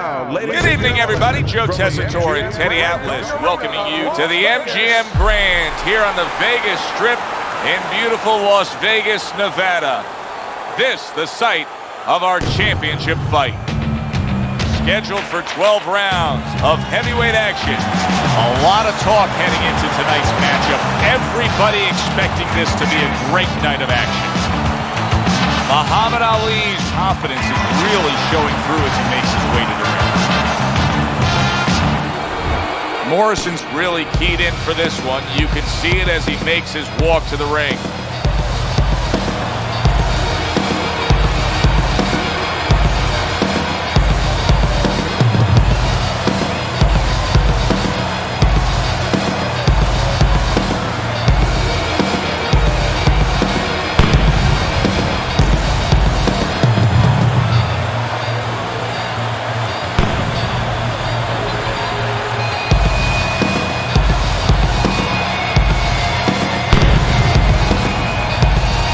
Good evening, everybody. Joe Tessitore and Teddy Atlas welcoming you to the MGM Grand here on the Vegas Strip in beautiful Las Vegas, Nevada. This, the site of our championship fight. Scheduled for 12 rounds of heavyweight action. A lot of talk heading into tonight's matchup. Everybody expecting this to be a great night of action. Muhammad Ali's confidence is really showing through as he makes his way to the ring. Morrison's really keyed in for this one. You can see it as he makes his walk to the ring.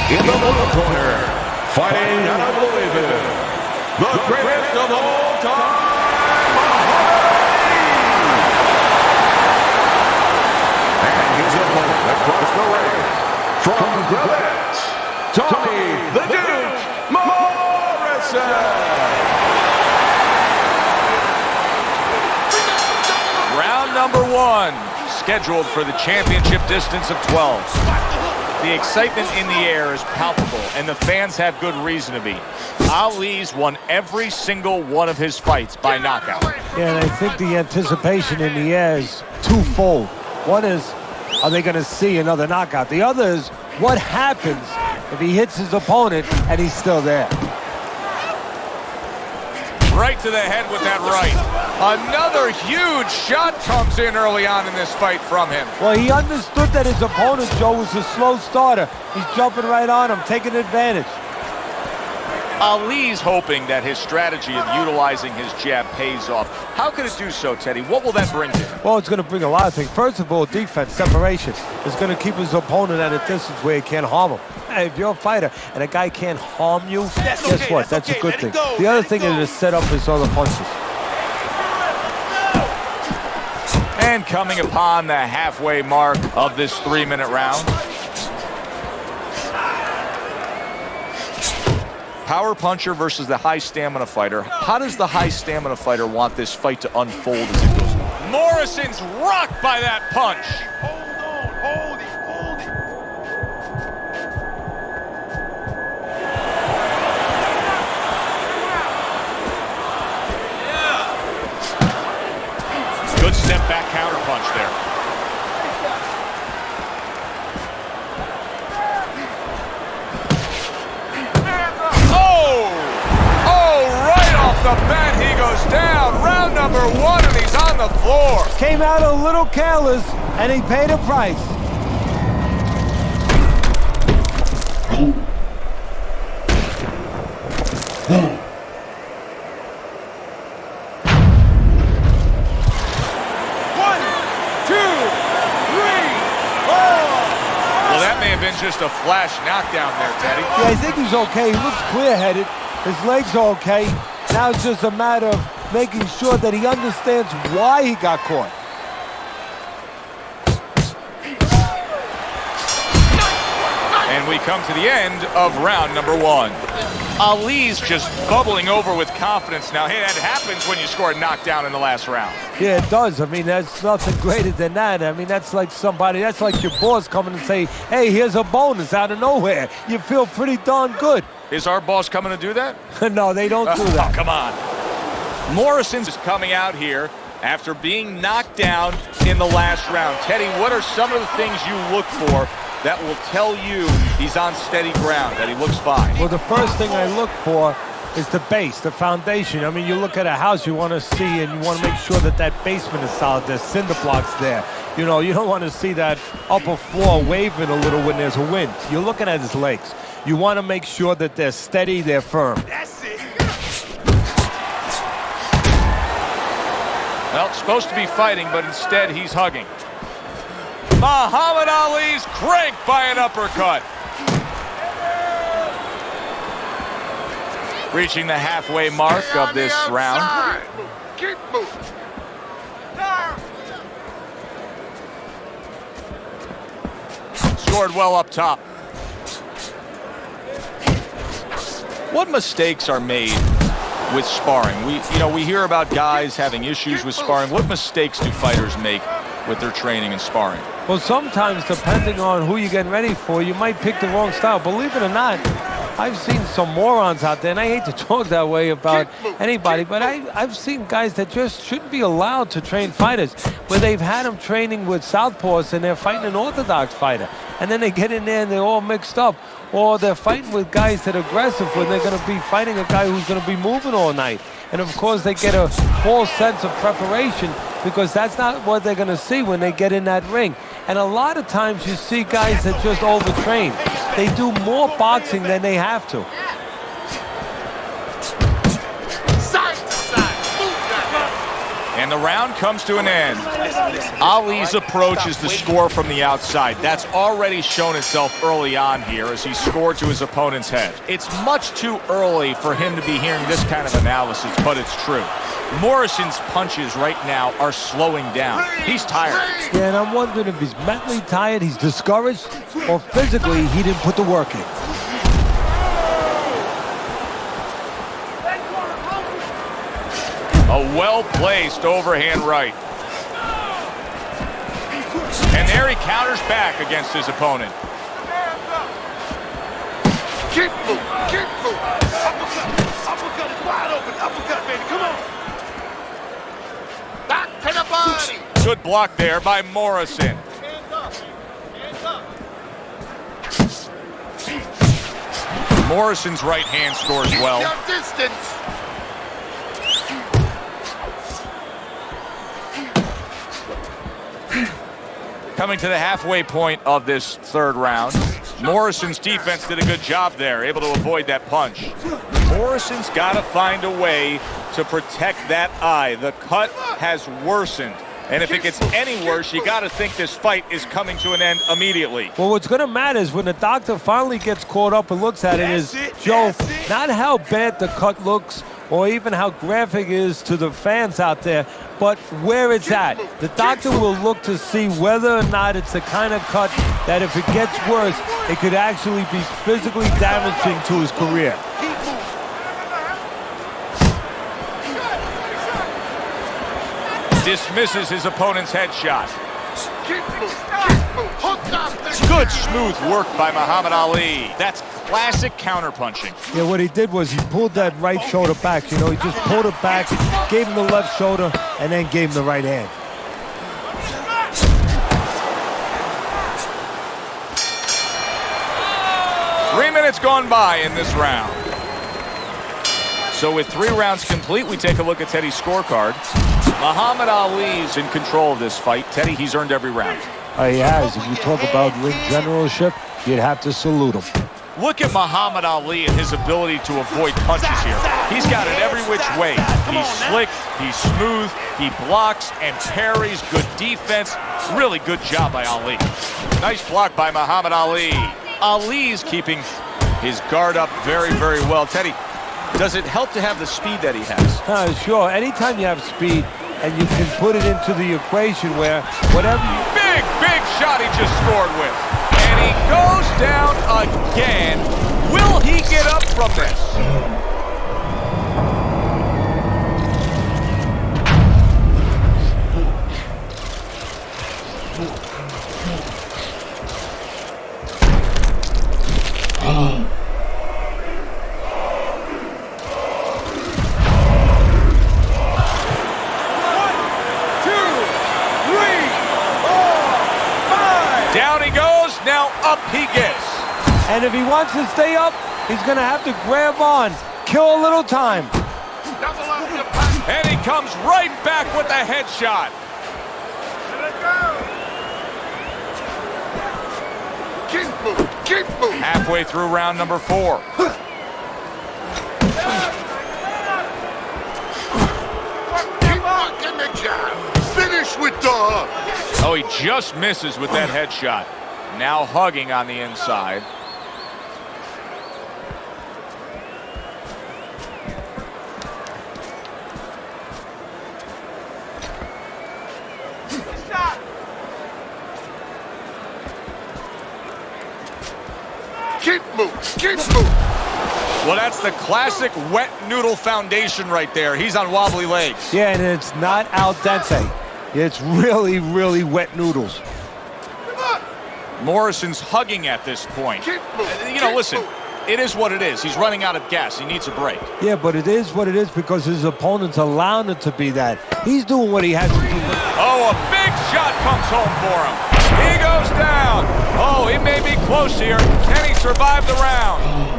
In the blue corner, fighting out of Louisville, the greatest of all time, Muhammad Ali. And his opponent across the ring, from Gwinnett, Tommy the Duke Morrison. Round number one, scheduled for the championship distance of 12. The excitement in the air is palpable, and the fans have good reason to be. Ali's won every single one of his fights by knockout. Yeah, and I think the anticipation in the air is twofold. One is, are they going to see another knockout? The other is, what happens if he hits his opponent and he's still there? Right to the head with that right. Another huge shot comes in early on in this fight from him. Well, he understood that his opponent, Joe, was a slow starter. He's jumping right on him, taking advantage. Ali's hoping that his strategy of utilizing his jab pays off. How could it do so, Teddy? What will that bring to him? Well, it's going to bring a lot of things. First of all, defense, separation. It's going to keep his opponent at a distance where he can't harm him. Hey, if you're a fighter and a guy can't harm you, guess what? That's a good thing. The other thing is to set up his other punches. And coming upon the halfway mark of this 3-minute round. Power puncher versus the high stamina fighter. How does the high stamina fighter want this fight to unfold as it goes on? Morrison's rocked by that punch. Hold it. Good step back counter punch there. Right off the bat, he goes down. Round number one, and he's on the floor. Came out a little careless, and he paid a price. Well, that may have been just a flash knockdown there, Teddy. Yeah, I think he's okay. He looks clear-headed. His legs are okay. Now it's just a matter of making sure that he understands why he got caught. And we come to the end of round number one. Ali's just bubbling over with confidence now. Hey, that happens when you score a knockdown in the last round. Yeah, it does. I mean, that's nothing greater than that. I mean, that's like that's like your boss coming and say, hey, here's a bonus out of nowhere. You feel pretty darn good. Is our boss coming to do that? No, they don't do that. Oh, come on. Morrison's coming out here after being knocked down in the last round. Teddy, what are some of the things you look for that will tell you he's on steady ground, that he looks fine? Well, the first thing I look for is the base, the foundation. I mean, you look at a house, you want to see and you want to make sure that that basement is solid. There's cinder blocks there. You know, you don't want to see that upper floor waving a little when there's a wind. You're looking at his legs. You want to make sure that they're steady, they're firm. That's it. Well, supposed to be fighting, but instead he's hugging. Muhammad Ali's cranked by an uppercut. Reaching the halfway mark of this round. Keep moving. Scored well up top. What mistakes are made with sparring? We hear about guys having issues with sparring. What mistakes do fighters make with their training and sparring? Well, sometimes, depending on who you're getting ready for, you might pick the wrong style. Believe it or not, I've seen some morons out there, and I hate to talk that way about anybody, but I've seen guys that just shouldn't be allowed to train fighters, where they've had them training with southpaws and they're fighting an orthodox fighter. And then they get in there and they're all mixed up. Or they're fighting with guys that are aggressive when they're going to be fighting a guy who's going to be moving all night. And of course, they get a false sense of preparation because that's not what they're going to see when they get in that ring. And a lot of times you see guys that just overtrain. They do more boxing than they have to. And the round comes to an end. Ali's approach is the score from the outside. That's already shown itself early on here as he scored to his opponent's head. It's much too early for him to be hearing this kind of analysis, but it's true. Morrison's punches right now are slowing down. He's tired. Yeah, and I'm wondering if he's mentally tired, he's discouraged, or physically he didn't put the work in. A well-placed overhand right. And there he counters back against his opponent. Keep moving. Keep moving. Uppercut. Uppercut is wide open. Uppercut, baby. Come on. Back to the body. Good block there by Morrison. Hands up. Hands up. Morrison's right hand scores well. Your distance. Coming to the halfway point of this third round. Morrison's defense did a good job there, able to avoid that punch. Morrison's got to find a way to protect that eye. The cut has worsened. And if it gets any worse, you got to think this fight is coming to an end immediately. Well, what's going to matter is when the doctor finally gets caught up and looks at it is, Joe, not how bad the cut looks or even how graphic it is to the fans out there, but where it's at. The doctor will look to see whether or not it's the kind of cut that if it gets worse, it could actually be physically damaging to his career. Dismisses his opponent's headshot. Good smooth work by Muhammad Ali. That's classic counterpunching. Yeah, what he did was he pulled that right shoulder back. You know, he just pulled it back, gave him the left shoulder, and then gave him the right hand. Three minutes gone by in this round. So with 3 rounds complete, we take a look at Teddy's scorecard. Muhammad Ali's in control of this fight. Teddy, he's earned every round. He has. If you talk about ring generalship, you'd have to salute him. Look at Muhammad Ali and his ability to avoid punches here. He's got it every which way. He's slick, he's smooth, he blocks and parries. Good defense. Really good job by Ali. Nice block by Muhammad Ali. Ali's keeping his guard up very, very well. Teddy, does it help to have the speed that he has? Sure. Anytime you have speed and you can put it into the equation where whatever you... Big shot he just scored with. And he goes down again. Will he get up from this? Down he goes, now up he gets. And if he wants to stay up, he's going to have to grab on, kill a little time. And he comes right back with a headshot. Keep moving. Halfway through round number 4. Keep working the job. Finish with the hook. Oh, he just misses with that headshot. Now hugging on the inside. Keep moving. Keep moving. Well, that's the classic wet noodle foundation right there. He's on wobbly legs. Yeah, and it's not al dente. It's really, really wet noodles. Morrison's hugging at this point. Keep moving. You know, listen, it is what it is. He's running out of gas. He needs a break. Yeah, but it is what it is because his opponent's allowing it to be that. He's doing what he has to do. Oh, a big shot comes home for him. He goes down. Oh, he may be close here. Can he survive the round?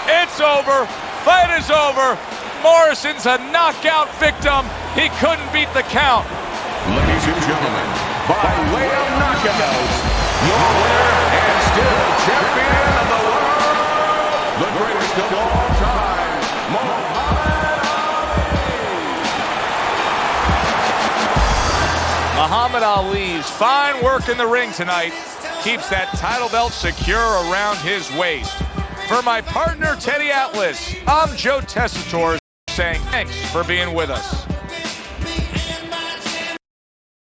It's over. Fight is over. Morrison's a knockout victim. He couldn't beat the count. Ladies and gentlemen, by way of knockouts, your winner and still champion of the world, the greatest of all time, Muhammad Ali's fine work in the ring tonight keeps that title belt secure around his waist. For my partner, Teddy Atlas, I'm Joe Tessitore saying thanks for being with us.